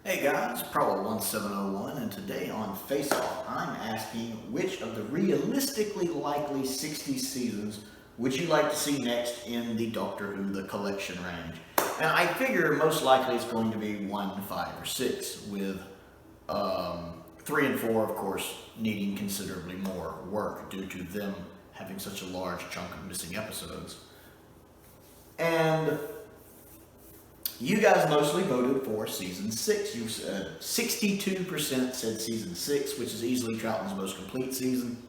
Hey guys, Prowl 1701, and today on Face Off, I'm asking which of the realistically likely 60s seasons would you like to see next in the Doctor Who The Collection range? And I figure most likely it's going to be 1, 5, or 6, with 3 and 4, of course, needing considerably more work due to them having such a large chunk of missing episodes. And you guys mostly voted for season 6. You said 62% said season 6, which is easily Troughton's most complete season.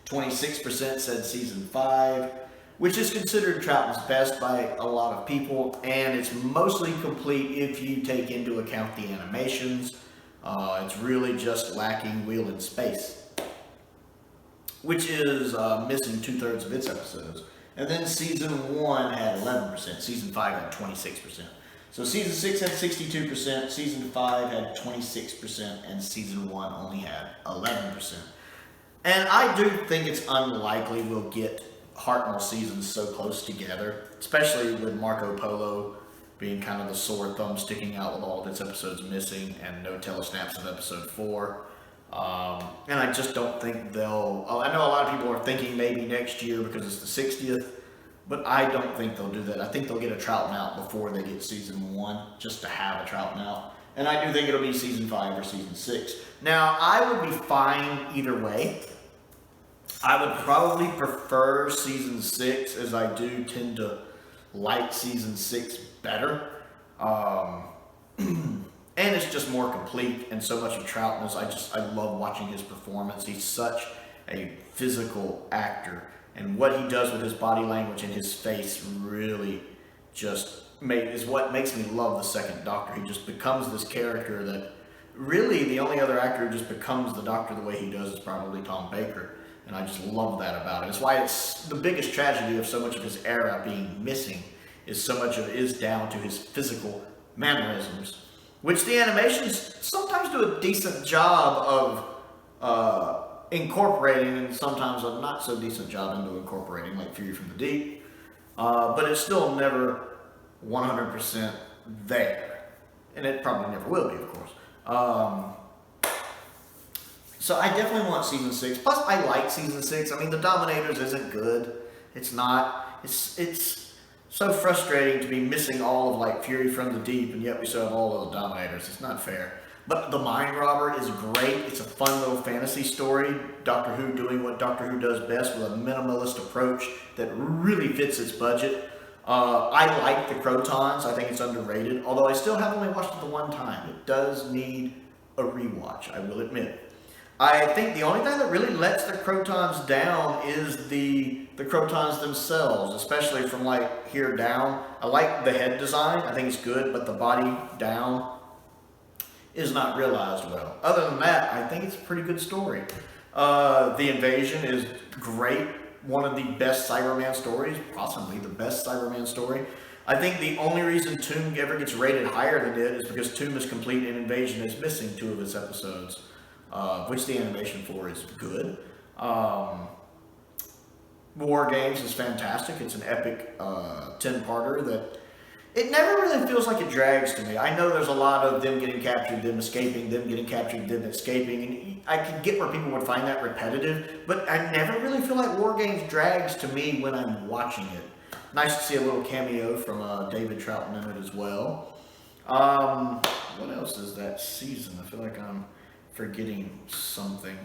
26% said season 5, which is considered Troughton's best by a lot of people, and it's mostly complete if you take into account the animations. It's really just lacking Wheel in Space, which is missing 2/3 of its episodes. And then season 1 had 11%, season 5 had 26%. So season 6 had 62%, season 5 had 26%, and season 1 only had 11%. And I do think it's unlikely we'll get Hartnell seasons so close together, especially with Marco Polo being kind of the sore thumb sticking out with all of its episodes missing and no telesnaps of episode 4. And I just don't think they'll... I know a lot of people are thinking maybe next year because it's the 60th, but I don't think they'll do that. I think they'll get a Troughton out before they get season 1, just to have a Troughton out. And I do think it'll be season 5 or season 6. Now, I would be fine either way. I would probably prefer season 6, as I do tend to like season 6 better. And it's just more complete, and so much of Troughton is, I love watching his performance. He's such a physical actor, and what he does with his body language and his face really just is what makes me love the second Doctor. He just becomes this character that really the only other actor who just becomes the Doctor the way he does is probably Tom Baker, and I just love that about it. It's why it's the biggest tragedy of so much of his era being missing, is so much of it is down to his physical mannerisms, which the animations sometimes do a decent job of incorporating, and sometimes a not so decent job into incorporating, like Fury from the Deep. But it's still never 100% there. And it probably never will be, of course. So I definitely want season 6. Plus, I like season 6. I mean, The Dominators isn't good. It's not. It's so frustrating to be missing all of like Fury from the Deep, and yet we still have all of the Dominators. It's not fair. But The Mind Robber is great. It's a fun little fantasy story. Doctor Who doing what Doctor Who does best with a minimalist approach that really fits its budget. I like the Crotons. I think it's underrated, although I still have only watched it the one time. It does need a rewatch, I will admit. I think the only thing that really lets the Crotons down is the Crotons themselves, especially from like here down. I like the head design, I think it's good, but the body down is not realized well. Other than that, I think it's a pretty good story. The Invasion is great, one of the best Cyberman stories, possibly the best Cyberman story. I think the only reason Tomb ever gets rated higher than it is because Tomb is complete and Invasion is missing 2 of its episodes. Which the animation for is good. War Games is fantastic. It's an epic 10-parter that it never really feels like it drags to me. I know there's a lot of them getting captured, them escaping, them getting captured, them escaping, and I can get where people would find that repetitive, but I never really feel like War Games drags to me when I'm watching it. Nice to see a little cameo from David Troughton in it as well. What else is that season? I feel like I'm forgetting something.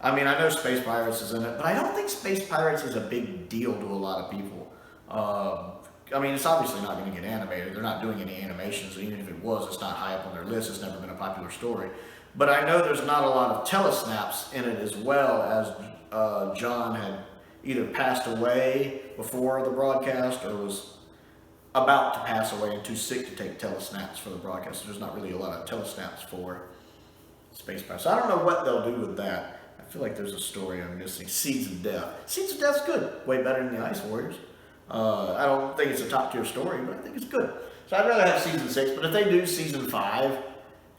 I mean, I know Space Pirates is in it, but I don't think Space Pirates is a big deal to a lot of people. I mean, it's obviously not going to get animated. They're not doing any animations, so even if it was, it's not high up on their list. It's never been a popular story. But I know there's not a lot of telesnaps in it, as well as John had either passed away before the broadcast or was about to pass away and too sick to take telesnaps for the broadcast. So there's not really a lot of telesnaps for Space Pirates. So I don't know what they'll do with that. I feel like there's a story I'm missing. Seeds of Death. Seeds of Death's good. Way better than the Ice Warriors. I don't think it's a top tier story, but I think it's good. So I'd rather have season 6, but if they do season 5,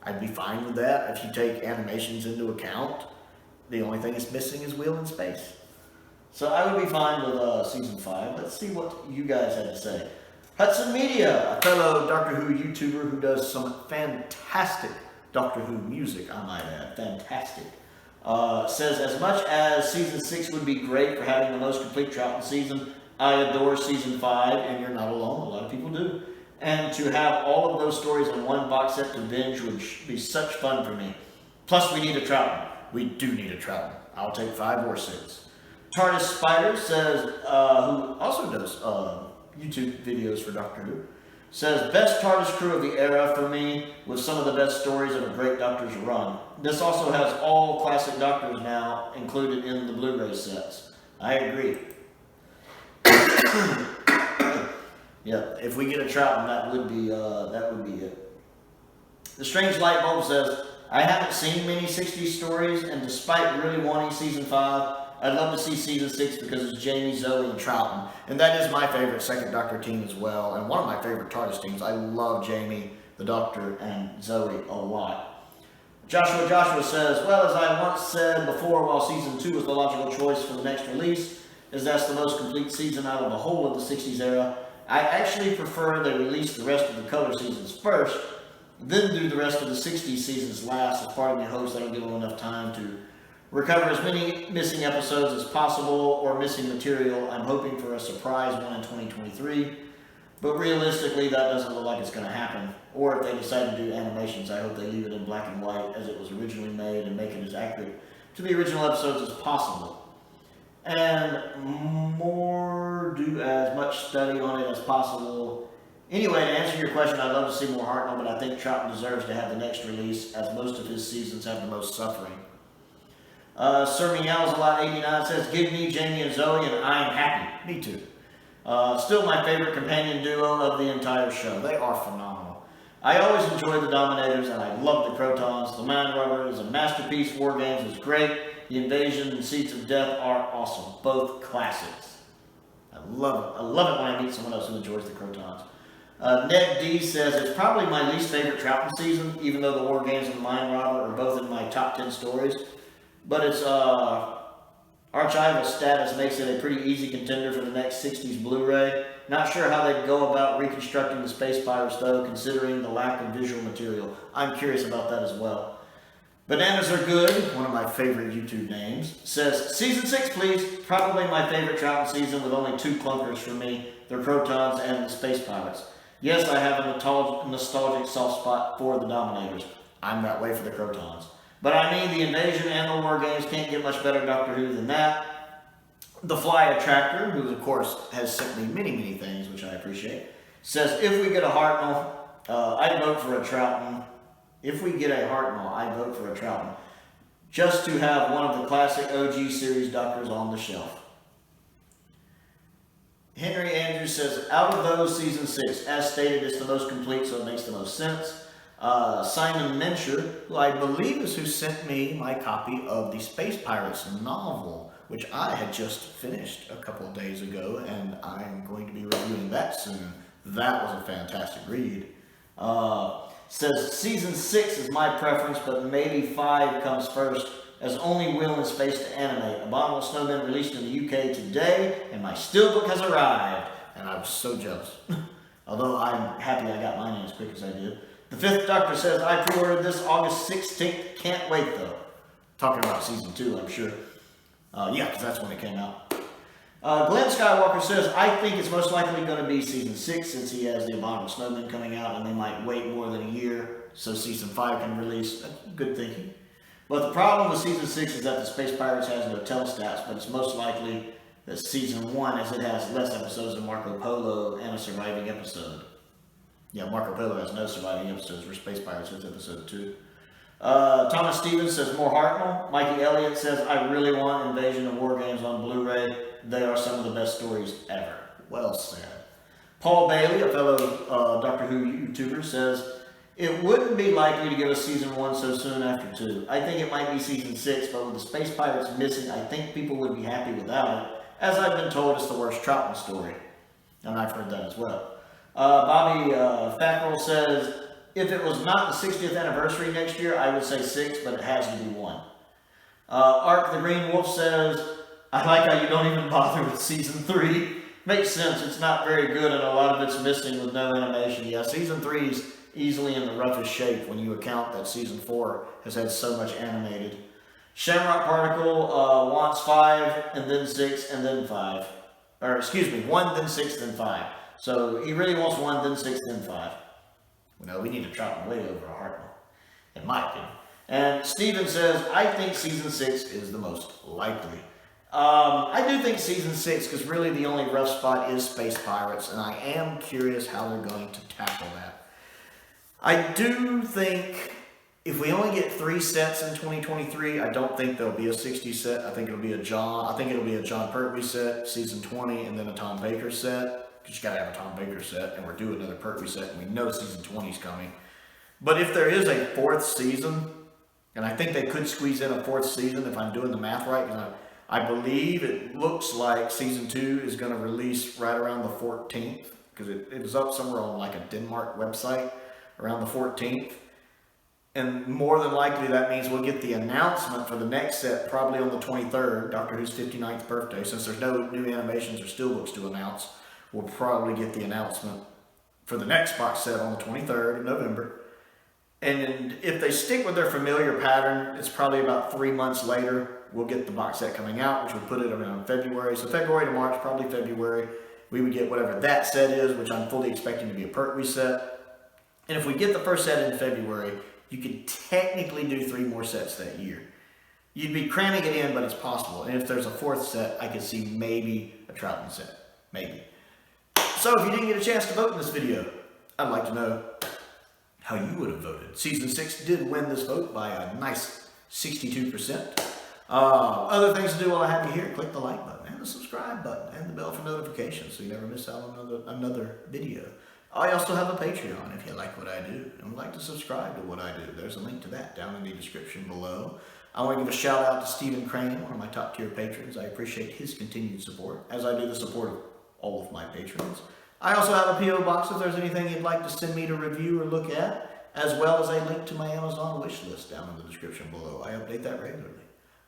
I'd be fine with that. If you take animations into account, the only thing it's missing is Wheel in Space. So I would be fine with season 5. Let's see what you guys had to say. Hudson Media, a fellow Doctor Who YouTuber who does some fantastic Doctor Who music, I might add, fantastic. Says, as much as Season 6 would be great for having the most complete Troughton season, I adore Season 5, and you're not alone, a lot of people do. And to have all of those stories in one box set to binge would be such fun for me. Plus, we need a Troughton. We do need a Troughton. I'll take 5 or 6. TARDIS Spider says, who also does YouTube videos for Doctor Who, says, best TARDIS crew of the era for me, with some of the best stories of a great Doctor's run. This also has all classic Doctors now included in the Blu-ray sets. I agree. Yeah, if we get a Troughton, that would be it. The Strange Light Bulb says, I haven't seen many 60s stories, and despite really wanting Season 5, I'd love to see Season 6 because it's Jamie, Zoe, and Troughton. And that is my favorite second Doctor team as well, and one of my favorite TARDIS teams. I love Jamie, the Doctor, and Zoe a lot. Joshua says, well, as I once said before, while Season 2 was the logical choice for the next release, as that's the most complete season out of the whole of the 60s era, I actually prefer they release the rest of the color seasons first, then do the rest of the 60s seasons last, as part of me hopes that'll give them enough time to recover as many missing episodes as possible, or missing material. I'm hoping for a surprise one in 2023, but realistically that doesn't look like it's going to happen. Or if they decide to do animations, I hope they leave it in black and white as it was originally made and make it as accurate to the original episodes as possible. And do as much study on it as possible. Anyway, to answer your question, I'd love to see more Hartnell, but I think Troughton deserves to have the next release, as most of his seasons have the most suffering. Sir Meow's a lot 89 says, give me Jamie and Zoe and I'm happy. Me too. Still my favorite companion duo of the entire show. They are phenomenal. I always enjoy the Dominators and I love the Crotons. The Mind Rubber is a masterpiece. War Games is great. The Invasion and Seeds of Death are awesome. Both classics. I love it. I love it when I meet someone else who enjoys the Crotons. Ned D says, it's probably my least favorite Troughton season, even though the War Games and the Mind Robber are both in my top 10 stories. But its archival status makes it a pretty easy contender for the next 60s Blu-ray. Not sure how they'd go about reconstructing the Space Pirates, though, considering the lack of visual material. I'm curious about that as well. Bananas Are Good, one of my favorite YouTube names, says, Season 6, please. Probably my favorite Troughton season, with only 2 clunkers for me, the Crotons and the Space Pirates. Yes, I have a nostalgic soft spot for the Dominators. I'm that way for the Crotons. But I mean, the Invasion and the War Games can't get much better Doctor Who than that. The Flyattractor, who of course has sent me many, many things, which I appreciate, says, if we get a Hartnell, I'd vote for a Troughton. If we get a Hartnell, I'd vote for a Troughton. Just to have one of the classic OG series Doctors on the shelf. Henry Andrews says, out of those, Season 6, as stated, it's the most complete, so it makes the most sense. Simon Mencher, who I believe is who sent me my copy of the Space Pirates novel, which I had just finished a couple of days ago, and I'm going to be reviewing that soon. That was a fantastic read. Says, Season 6 is my preference, but maybe 5 comes first, as only Will in Space to animate. Abominable Snowmen released in the UK today, and my steelbook has arrived. And I was so jealous. Although I'm happy I got mine in as quick as I did. The Fifth Doctor says, I pre-ordered this August 16th. Can't wait, though. Talking about Season 2, I'm sure. Yeah, because that's when it came out. Glenn Skywalker says, I think it's most likely going to be Season 6, since he has the Abominable Snowmen coming out, and they might wait more than a year so Season 5 can release. Good thinking. But the problem with Season 6 is that the Space Pirates has no telestats, but it's most likely that Season 1, as it has less episodes than Marco Polo and a surviving episode. Yeah, Marco Polo has no surviving episodes, where Space Pirates has episode 2. Thomas Stevens says, more Hartnell. Mikey Elliott says, I really want Invasion and War Games on Blu-ray. They are some of the best stories ever. Well said. Paul Bailey, a fellow Doctor Who YouTuber, says, it wouldn't be likely to give us Season 1 so soon after 2. I think it might be Season 6, but with the Space Pirates missing, I think people would be happy without it. As I've been told, it's the worst Troughton story. And I've heard that as well. Bobby Fackrell says, if it was not the 60th anniversary next year, I would say 6, but it has to be 1. Ark the Green Wolf says, I like how you don't even bother with Season 3. Makes sense. It's not very good, and a lot of it's missing with no animation. Yeah, Season 3 is easily in the roughest shape when you account that Season 4 has had so much animated. Shamrock Particle wants 5, and then 6, and then 5. Or, excuse me, 1, then 6, then 5. So he really wants 1, then 6, then 5. No, we need to drop him way over a Hartnell, in my opinion. And Steven says, I think Season 6 is the most likely. I do think Season 6, because really the only rough spot is Space Pirates, and I am curious how they're going to tackle that. I do think if we only get 3 sets in 2023, I don't think there'll be a 60 set. I think it'll be a John Pertwee set, Season 20, and then a Tom Baker set. Because you gotta have a Tom Baker set, and we're doing another Pertwee set, and we know Season 20 is coming. But if there is a 4th season, and I think they could squeeze in a 4th season if I'm doing the math right, because I believe it looks like Season 2 is going to release right around the 14th, because it was up somewhere on like a Denmark website around the 14th. And more than likely that means we'll get the announcement for the next set probably on the 23rd, Doctor Who's 59th birthday. Since there's no new animations or steelbooks to announce, we'll probably get the announcement for the next box set on the 23rd of November. And if they stick with their familiar pattern, it's probably about 3 months later we'll get the box set coming out, which would put it around February. So February to March, probably February, we would get whatever that set is, which I'm fully expecting to be a Pertwee set. And if we get the first set in February, you could technically do 3 more sets that year. You'd be cramming it in, but it's possible. And if there's a 4th set, I could see maybe a Troutman set. Maybe. So if you didn't get a chance to vote in this video, I'd like to know how you would have voted. Season 6 did win this vote by a nice 62%. Other things to do while I have you here, click the like button and the subscribe button and the bell for notifications so you never miss out on another video. I also have a Patreon if you like what I do and would like to subscribe to what I do. There's a link to that down in the description below. I want to give a shout out to Stephen Crane, one of my top tier patrons. I appreciate his continued support, as I do the support of all of my patrons. I also have a P.O. box if there's anything you'd like to send me to review or look at, as well as a link to my Amazon wish list down in the description below. I update that regularly.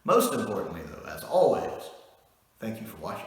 Most importantly, though, as always, thank you for watching.